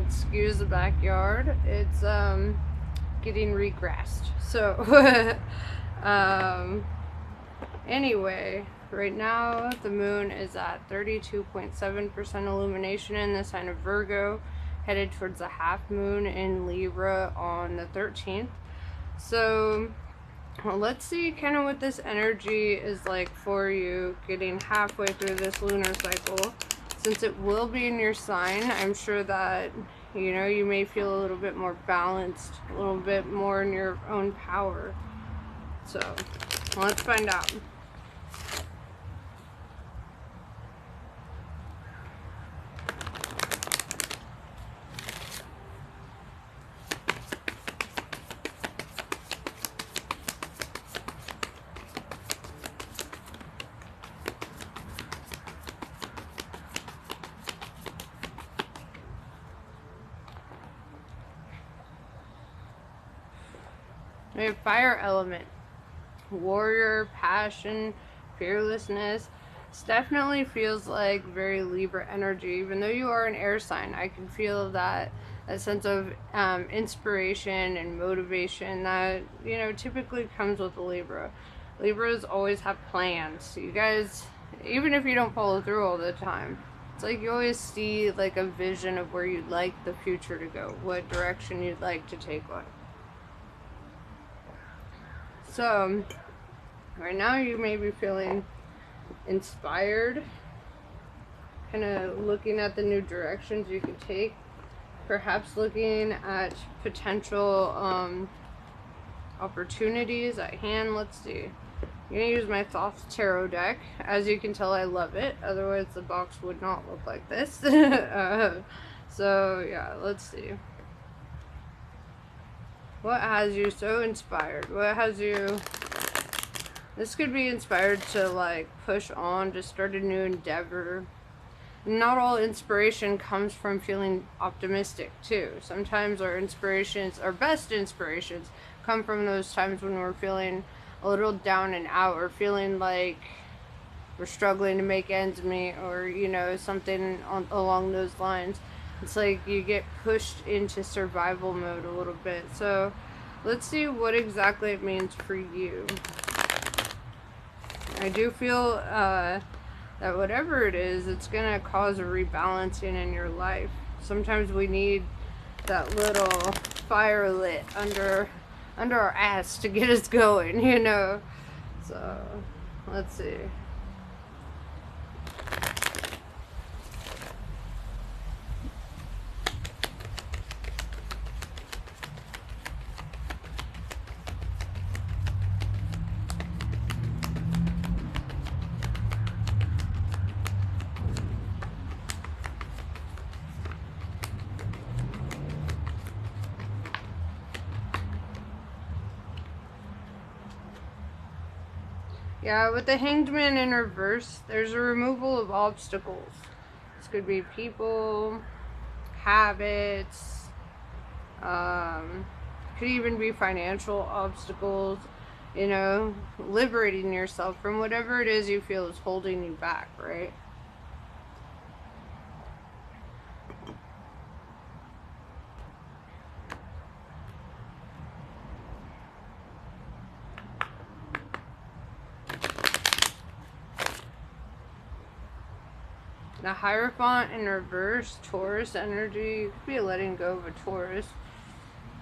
Excuse the backyard. It's getting regrassed. So anyway, right now the moon is at 32.7% illumination in the sign of Virgo, headed towards the half moon in Libra on the 13th. So well, let's see kind of what this energy is like for you getting halfway through this lunar cycle. Since it will be in your sign, I'm sure that, you know, you may feel a little bit more balanced, a little bit more in your own power. So let's find out. We have fire element, warrior, passion, fearlessness. This definitely feels like very Libra energy. Even though you are an air sign, I can feel that sense of inspiration and motivation that, you know, typically comes with a Libra. Libras always have plans. You guys, even if you don't follow through all the time, it's like you always see like a vision of where you'd like the future to go, what direction you'd like to take on. So, right now you may be feeling inspired, kind of looking at the new directions you could take, perhaps looking at potential opportunities at hand. Let's see. I'm going to use my Thoth Tarot deck. As you can tell, I love it. Otherwise, the box would not look like this. So, yeah, let's see. What has you so inspired? What has you... This could be inspired to like push on, to start a new endeavor. Not all inspiration comes from feeling optimistic too. Sometimes our inspirations, our best inspirations, come from those times when we're feeling a little down and out, or feeling like we're struggling to make ends meet, or, you know, something along those lines. It's like you get pushed into survival mode a little bit. So let's see what exactly it means for you. I do feel that whatever it is, it's going to cause a rebalancing in your life. Sometimes we need that little fire lit under our ass to get us going, you know. So let's see. Yeah, with the Hanged Man in reverse, there's a removal of obstacles. This could be people, habits, could even be financial obstacles, you know, liberating yourself from whatever it is you feel is holding you back, right? The Hierophant in reverse, Taurus energy. You could be letting go of a Taurus.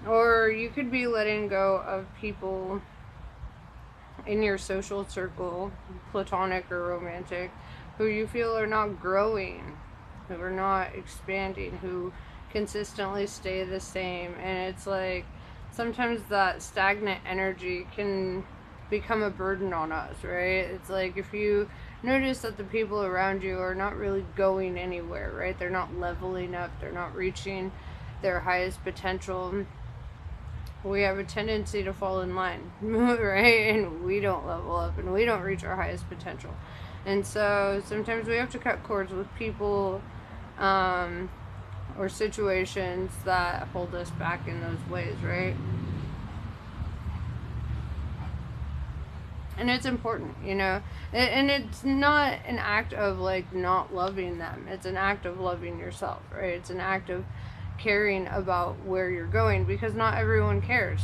Or you could be letting go of people in your social circle, platonic or romantic, who you feel are not growing, who are not expanding, who consistently stay the same. And it's like sometimes that stagnant energy can become a burden on us, right? It's like if you notice that the people around you are not really going anywhere, right? They're not leveling up, they're not reaching their highest potential. We have a tendency to fall in line, right? And we don't level up and we don't reach our highest potential. And so sometimes we have to cut cords with people or situations that hold us back in those ways, right? And it's important, you know, and it's not an act of like not loving them. It's an act of loving yourself, right? It's an act of caring about where you're going, because not everyone cares,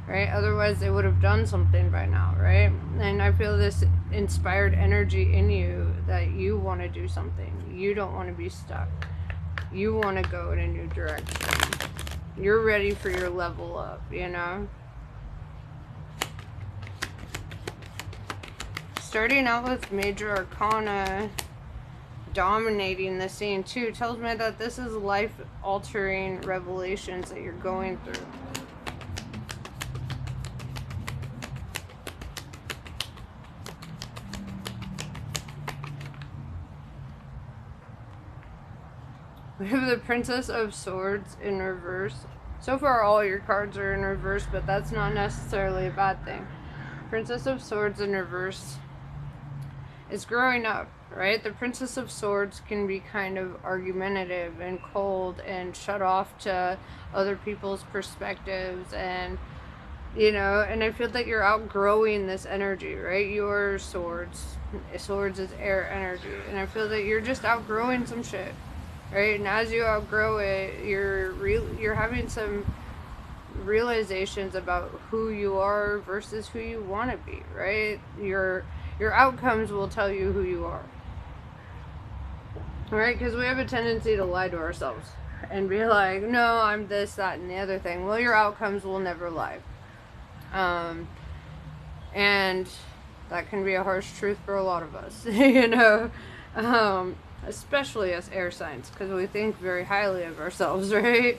right? Otherwise they would have done something by now, right? And I feel this inspired energy in you that you want to do something. You don't want to be stuck. You want to go in a new direction. You're ready for your level up, you know? Starting out with Major Arcana dominating the scene too tells me that this is life-altering revelations that you're going through. We have the Princess of Swords in reverse. So far all your cards are in reverse, but that's not necessarily a bad thing. Princess of Swords in reverse is growing up, right? The Princess of Swords can be kind of argumentative and cold and shut off to other people's perspectives, and you know, and I feel that you're outgrowing this energy, right? Your swords is air energy, and I feel that you're just outgrowing some shit, right? And as you outgrow it, you're having some realizations about who you are versus who you want to be, right? Your outcomes will tell you who you are, right? Because we have a tendency to lie to ourselves and be like, no, I'm this, that, and the other thing. Well, your outcomes will never lie. And that can be a harsh truth for a lot of us, you know, especially us air signs, because we think very highly of ourselves, right?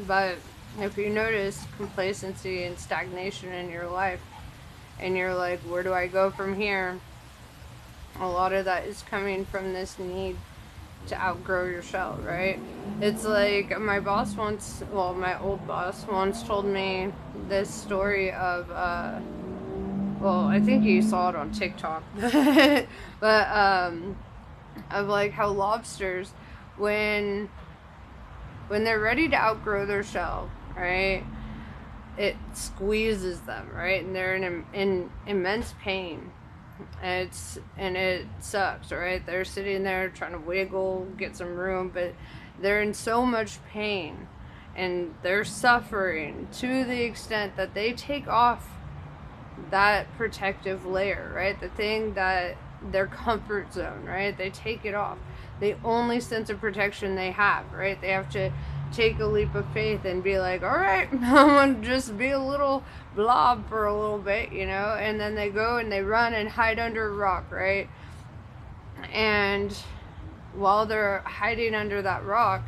But if you notice complacency and stagnation in your life, and you're like, where do I go from here? A lot of that is coming from this need to outgrow your shell, right? It's like my boss once, well, my old boss once told me this story of, well, I think you saw it on TikTok, but, of like how lobsters, when they're ready to outgrow their shell, right, it squeezes them, right, and they're in immense pain, and it sucks, right? They're sitting there trying to wiggle, get some room, but they're in so much pain, and they're suffering to the extent that they take off that protective layer, right? The thing that their comfort zone, right? They take it off. The only sense of protection they have, right? They have to take a leap of faith and be like, all right, I'm gonna just be a little blob for a little bit, you know? And then they go and they run and hide under a rock, right? And while they're hiding under that rock,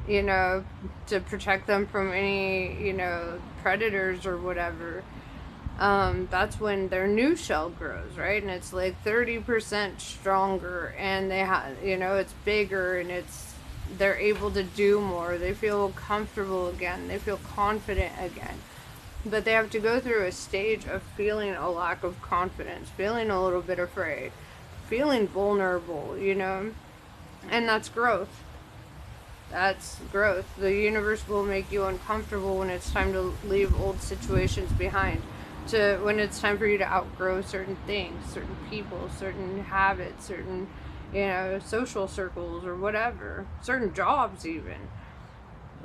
you know, to protect them from any, you know, predators or whatever, that's when their new shell grows, right? And it's like 30% stronger, and they have, you know, it's bigger, and they're able to do more. They feel comfortable again. They feel confident again. But they have to go through a stage of feeling a lack of confidence, feeling a little bit afraid, feeling vulnerable, you know? And that's growth. That's growth. The universe will make you uncomfortable when it's time to leave old situations behind. When it's time for you to outgrow certain things, certain people, certain habits, certain, you know, social circles or whatever, certain jobs even.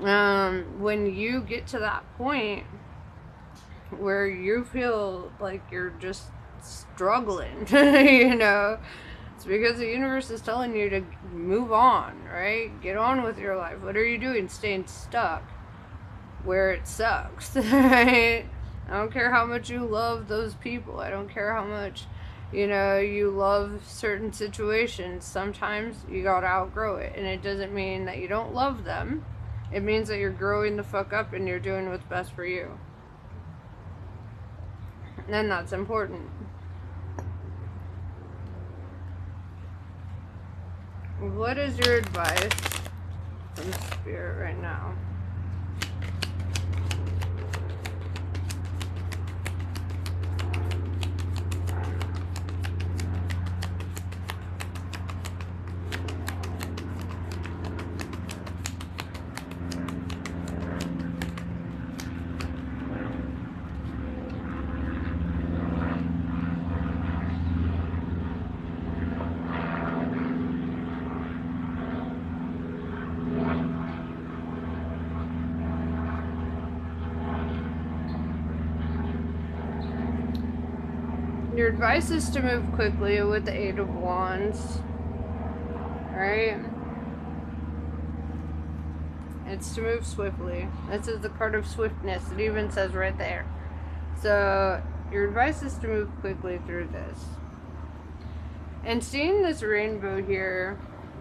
When you get to that point where you feel like you're just struggling, you know, it's because the universe is telling you to move on, right? Get on with your life. What are you doing? Staying stuck where it sucks, right? I don't care how much you love those people. I don't care how much, you know, you love certain situations. Sometimes you gotta outgrow it. And it doesn't mean that you don't love them. It means that you're growing the fuck up and you're doing what's best for you. And that's important. What is your advice from Spirit right now? your advice is to move quickly with the Eight of Wands, right? It's to move swiftly. This is the card of swiftness. It even says right there. So your advice is to move quickly through this. And seeing this rainbow here,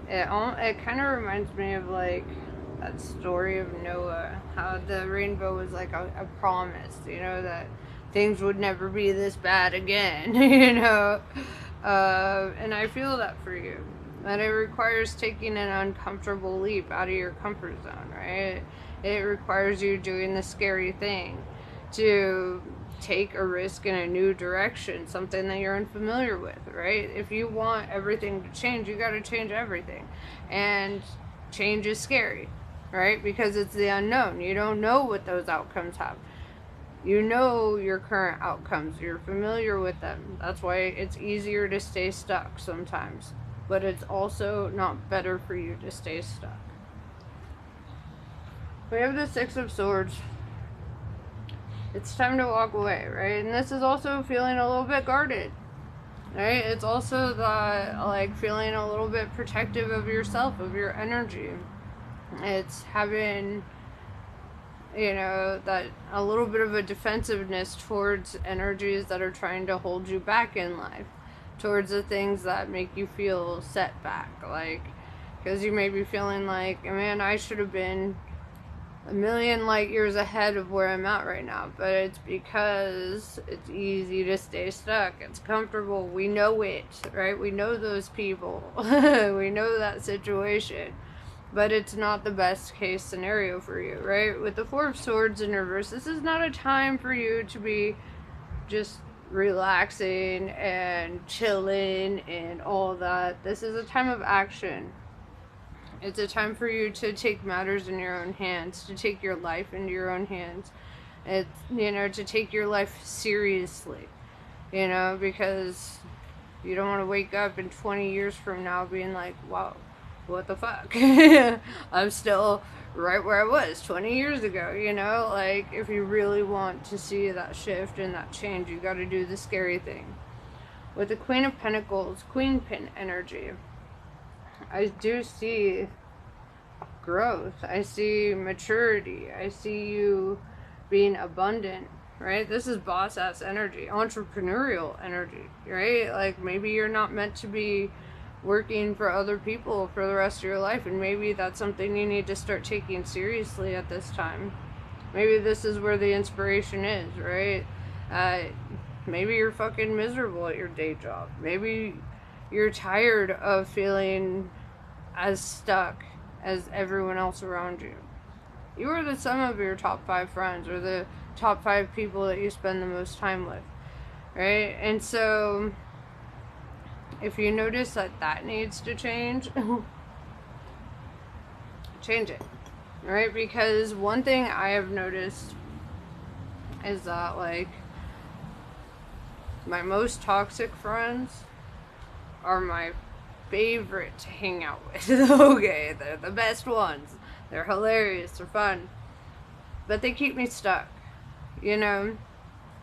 it kind of reminds me of like that story of Noah, how the rainbow was like a promise, you know, that things would never be this bad again, you know. And I feel that for you. That it requires taking an uncomfortable leap out of your comfort zone, right? It requires you doing the scary thing to take a risk in a new direction, something that you're unfamiliar with, right? If you want everything to change, you got to change everything. And change is scary, right? Because it's the unknown. You don't know what those outcomes have. You know your current outcomes. You're familiar with them. That's why it's easier to stay stuck sometimes. But it's also not better for you to stay stuck. We have the Six of Swords. It's time to walk away, right? And this is also feeling a little bit guarded, right? It's also the, like, feeling a little bit protective of yourself, of your energy. It's having, you know, that a little bit of a defensiveness towards energies that are trying to hold you back in life, towards the things that make you feel set back, like, because you may be feeling like, man, I should have been a million light years ahead of where I'm at right now, but it's because it's easy to stay stuck. It's comfortable. We know it, right? We know those people. We know that situation, but it's not the best case scenario for you, right? With the Four of Swords in reverse, this is not a time for you to be just relaxing and chilling and all that. This is a time of action. It's a time for you to take matters in your own hands, to take your life into your own hands. It's, you know, to take your life seriously, you know, because you don't want to wake up in 20 years from now being like, wow, what the fuck? I'm still right where I was 20 years ago, you know? Like, if you really want to see that shift and that change, you got to do the scary thing. With the Queen of Pentacles, Queen Pin energy, I do see growth. I see maturity. I see you being abundant, right? This is boss ass energy, entrepreneurial energy, right? Like, maybe you're not meant to be working for other people for the rest of your life, and maybe that's something you need to start taking seriously at this time. Maybe this is where the inspiration is, right? Maybe you're fucking miserable at your day job. Maybe you're tired of feeling as stuck as everyone else around you. You are the sum of your top 5 friends, or the top 5 people that you spend the most time with, right? And so if you notice that that needs to change, change it, right? Because one thing I have noticed is that, like, my most toxic friends are my favorite to hang out with. Okay, they're the best ones. They're hilarious, they're fun. But they keep me stuck, you know?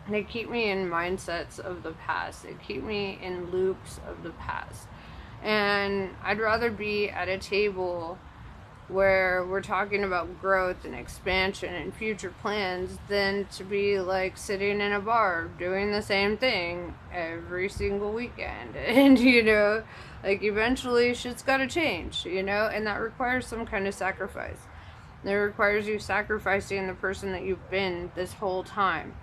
They keep me in mindsets of the past. They keep me in loops of the past. And I'd rather be at a table where we're talking about growth and expansion and future plans than to be like sitting in a bar doing the same thing every single weekend. And, you know, like, eventually shit's gotta change, you know, and that requires some kind of sacrifice. It requires you sacrificing the person that you've been this whole time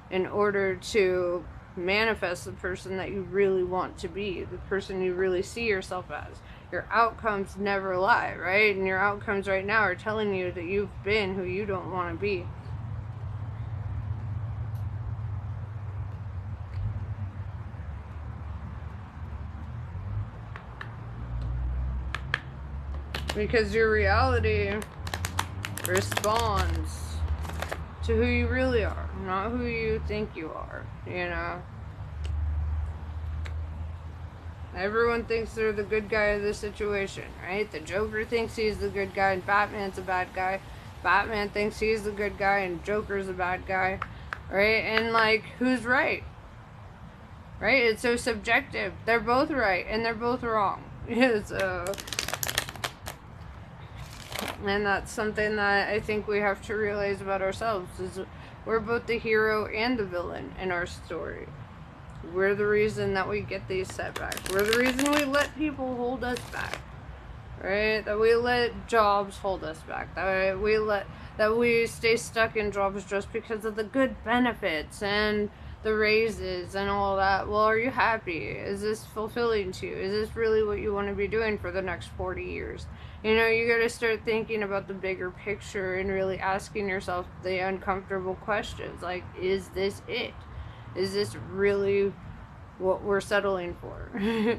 in order to manifest the person that you really want to be, the person you really see yourself as. Your outcomes never lie, right? And your outcomes right now are telling you that you've been who you don't want to be. Because your reality responds to who you really are, not who you think you are, you know? Everyone thinks they're the good guy of the situation, right? The Joker thinks he's the good guy and Batman's a bad guy. Batman thinks he's the good guy and Joker's a bad guy, right? And, like, who's right? right? It's so subjective. They're both right and they're both wrong. So, and that's something that I think we have to realize about ourselves is we're both the hero and the villain in our story. We're the reason that we get these setbacks. We're the reason we let people hold us back. Right? That we let jobs hold us back. That we stay stuck in jobs just because of the good benefits and the raises and all that. Well, are you happy? Is this fulfilling to you? Is this really what you want to be doing for the next 40 years? You know, you got to start thinking about the bigger picture and really asking yourself the uncomfortable questions like, is this it? Is this really what we're settling for?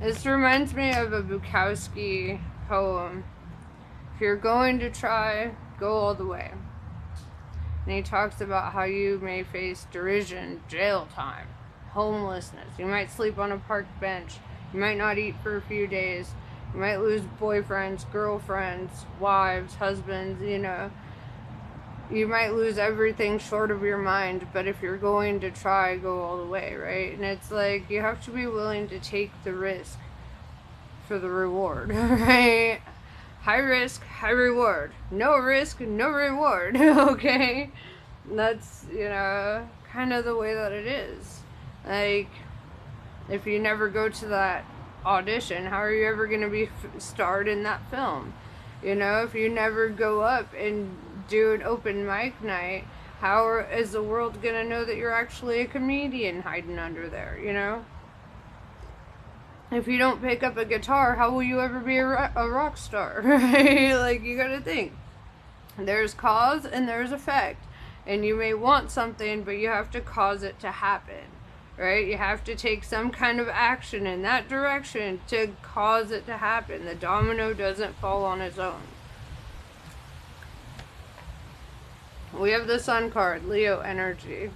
This reminds me of a Bukowski poem. If you're going to try, go all the way. And he talks about how you may face derision, jail time, homelessness. You might sleep on a park bench. You might not eat for a few days. You might lose boyfriends, girlfriends, wives, husbands, you know. You might lose everything short of your mind, but if you're going to try, go all the way, right? And it's like you have to be willing to take the risk for the reward, right? High risk, high reward. No risk, no reward, okay? That's, you know, kind of the way that it is. Like, if you never go to that audition, how are you ever going to be starred in that film? You know, if you never go up and do an open mic night, how is the world going to know that you're actually a comedian hiding under there, you know? If you don't pick up a guitar, how will you ever be a rock star, right? Like, you gotta think. There's cause and there's effect. And you may want something, but you have to cause it to happen, right? You have to take some kind of action in that direction to cause it to happen. The domino doesn't fall on its own. We have the Sun card, Leo energy.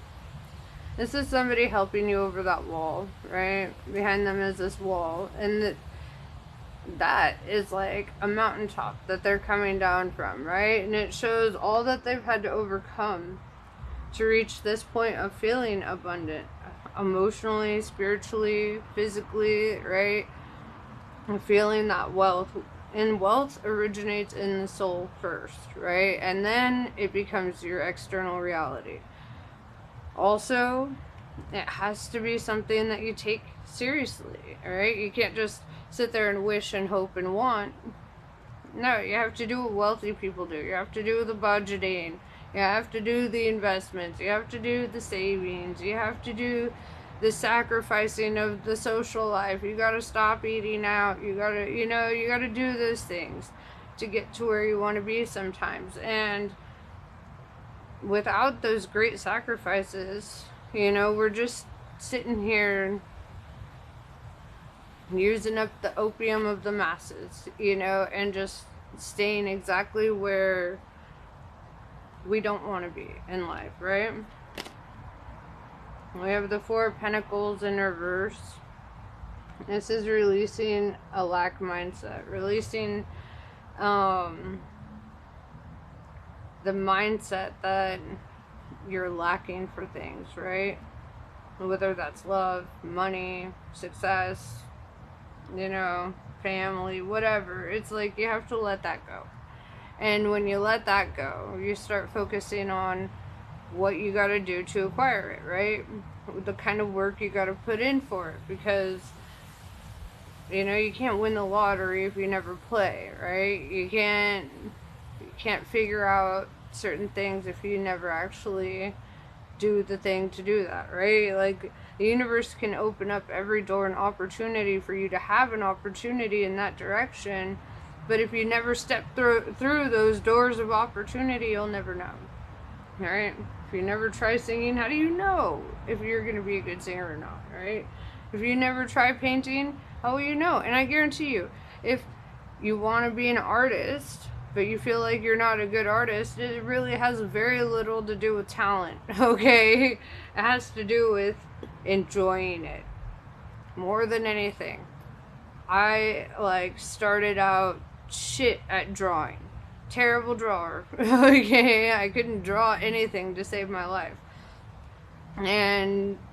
This is somebody helping you over that wall, right? Behind them is this wall. And that is like a mountaintop that they're coming down from, right? And it shows all that they've had to overcome to reach this point of feeling abundant. Emotionally, spiritually, physically, right? And feeling that wealth. And wealth originates in the soul first, right? And then it becomes your external reality. Also, it has to be something that you take seriously, alright? You can't just sit there and wish and hope and want. No, you have to do what wealthy people do. You have to do the budgeting. You have to do the investments. You have to do the savings. You have to do the sacrificing of the social life. You gotta stop eating out. You gotta, you know, you gotta do those things to get to where you want to be sometimes. And without those great sacrifices, you know, we're just sitting here using up the opium of the masses, you know, and just staying exactly where we don't want to be in life, right? We have the Four of Pentacles in reverse. This is releasing a lack mindset, releasing the mindset that you're lacking for things, right? Whether that's love, money, success, you know, family, whatever. It's like you have to let that go. And when you let that go, you start focusing on what you got to do to acquire it, right? The kind of work you got to put in for it, because you know, you can't win the lottery if you never play, right? You can't figure out certain things if you never actually do the thing to do that, right? Like, the universe can open up every door and opportunity for you to have an opportunity in that direction, but if you never step through those doors of opportunity, you'll never know, right? If you never try singing, how do you know if you're going to be a good singer or not, right? If you never try painting, how will you know? And I guarantee you, if you want to be an artist, but you feel like you're not a good artist, it really has very little to do with talent, okay? It has to do with enjoying it more than anything. I, like, started out shit at drawing, terrible drawer. Okay, I couldn't draw anything to save my life.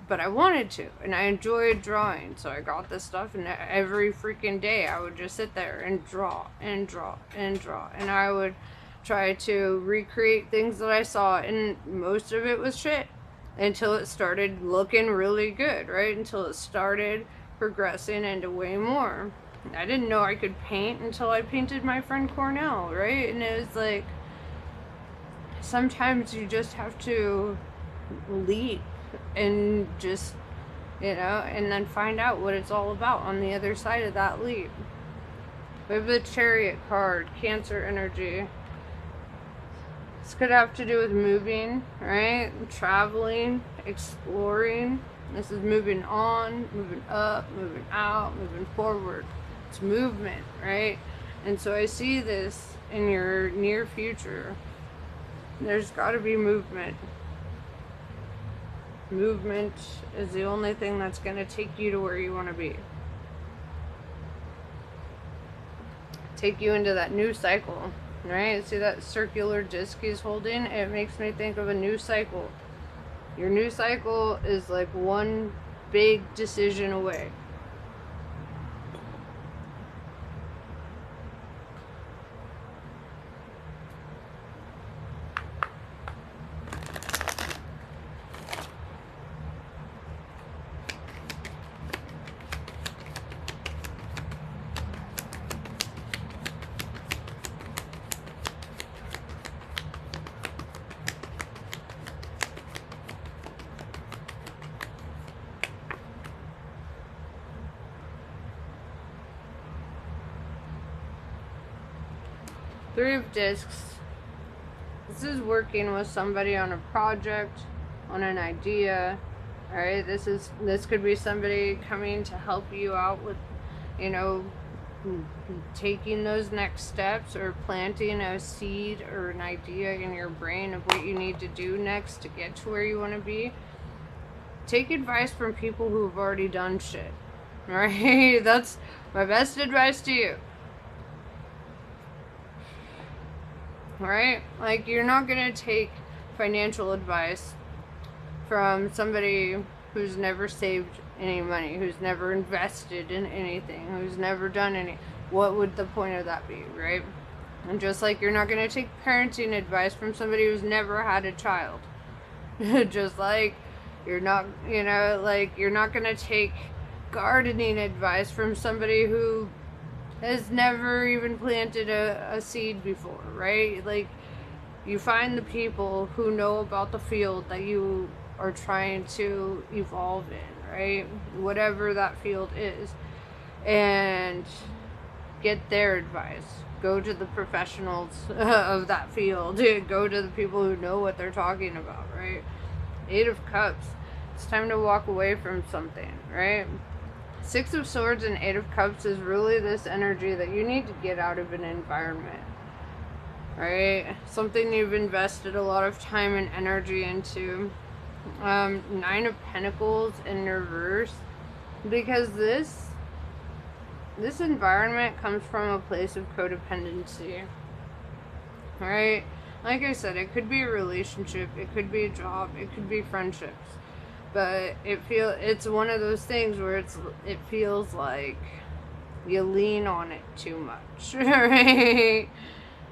But I wanted to, and I enjoyed drawing, so I got this stuff, and every freaking day I would just sit there and draw and draw and draw, and I would try to recreate things that I saw, and most of it was shit until it started looking really good, right? Until it started progressing into way more. I didn't know I could paint until I painted my friend Cornell, right? And it was like, sometimes you just have to leap and just, and then find out what it's all about on the other side of that leap. We have the Chariot card, Cancer energy. This could have to do with moving, right? Traveling, exploring. This is moving on, moving up, moving out, moving forward. It's movement, right? And so I see this in your near future. There's got to be movement. Movement is the only thing that's going to take you to where you want to be. Take you into that new cycle, right? See that circular disc he's holding? It makes me think of a new cycle. Your new cycle is like one big decision away. Three of Discs. This is working with somebody on a project, on an idea. Alright, this could be somebody coming to help you out with, taking those next steps, or planting a seed or an idea in your brain of what you need to do next to get to where you want to be. Take advice from people who've already done shit. Right? That's my best advice to you. Right? Like, you're not gonna take financial advice from somebody who's never saved any money, who's never invested in anything, who's never done any. What would the point of that be, right? And just like you're not gonna take parenting advice from somebody who's never had a child. Just like you're not, you're not gonna take gardening advice from somebody who has never even planted a seed before, right? Like, you find the people who know about the field that you are trying to evolve in, right? Whatever that field is. And get their advice. Go to the professionals of that field. Go to the people who know what they're talking about, right? Eight of Cups. It's time to walk away from something, right? Six of Swords and Eight of Cups is really this energy that you need to get out of an environment, right? Something you've invested a lot of time and energy into. Nine of Pentacles in reverse, because this environment comes from a place of codependency, right? Like I said, it could be a relationship, it could be a job, it could be friendships. But it's one of those things where it feels like you lean on it too much, right?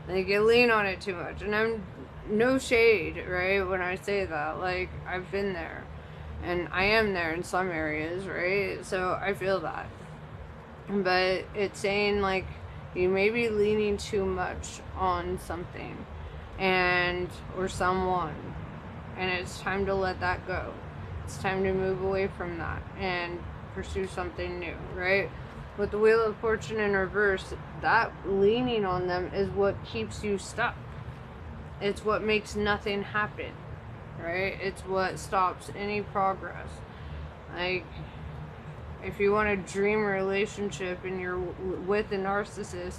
Like, you lean on it too much. And I'm no shade, right, when I say that. Like, I've been there. And I am there in some areas, right? So I feel that. But it's saying, like, you may be leaning too much on something or someone. And it's time to let that go. It's time to move away from that and pursue something new, right? With the Wheel of Fortune in reverse, that leaning on them is what keeps you stuck. It's what makes nothing happen, right? It's what stops any progress. Like, if you want a dream relationship and you're with a narcissist,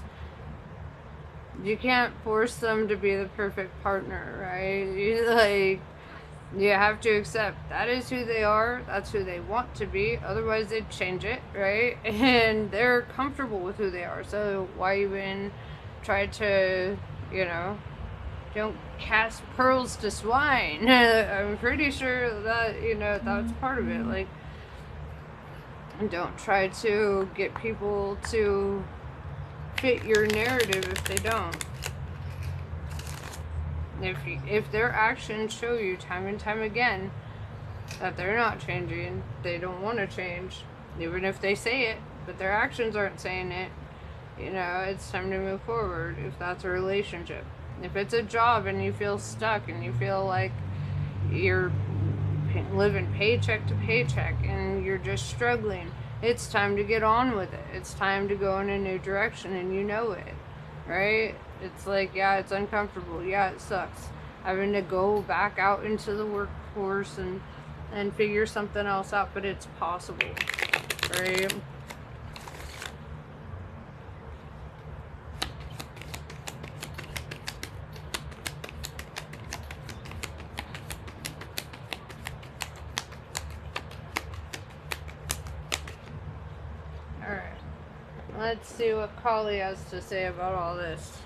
you can't force them to be the perfect partner, right? You have to accept that is who they are, that's who they want to be, otherwise they'd change it, right? And they're comfortable with who they are, so why even try to you know. Don't cast pearls to swine. I'm pretty sure that, you know, that's part of it. Like, don't try to get people to fit your narrative if they don't. If their actions show you time and time again that they're not changing, they don't want to change, even if they say it, but their actions aren't saying it, you know, it's time to move forward. If that's a relationship, if it's a job and you feel stuck and you feel like you're living paycheck to paycheck and you're just struggling, it's time to get on with it. It's time to go in a new direction, and you know it, right? It's like, yeah, it's uncomfortable. Yeah, it sucks having to go back out into the workforce and figure something else out, but it's possible, right? Alright, let's see what Kali has to say about all this.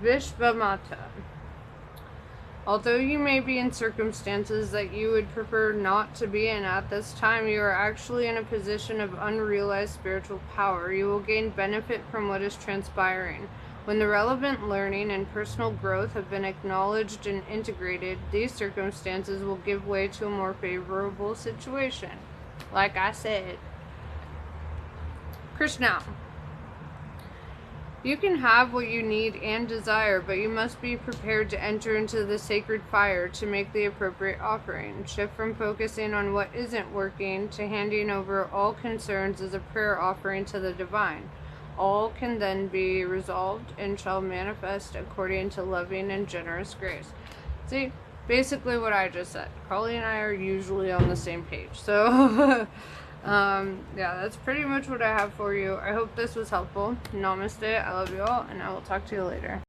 Vishvamata. Although you may be in circumstances that you would prefer not to be in at this time, you are actually in a position of unrealized spiritual power. You will gain benefit from what is transpiring. When the relevant learning and personal growth have been acknowledged and integrated, these circumstances will give way to a more favorable situation. Like I said. Krishna. You can have what you need and desire, but you must be prepared to enter into the sacred fire to make the appropriate offering. Shift from focusing on what isn't working to handing over all concerns as a prayer offering to the divine. All can then be resolved and shall manifest according to loving and generous grace. See, basically what I just said. Carly and I are usually on the same page. So... yeah, that's pretty much what I have for you. I hope this was helpful. Namaste. I love you all, and I will talk to you later.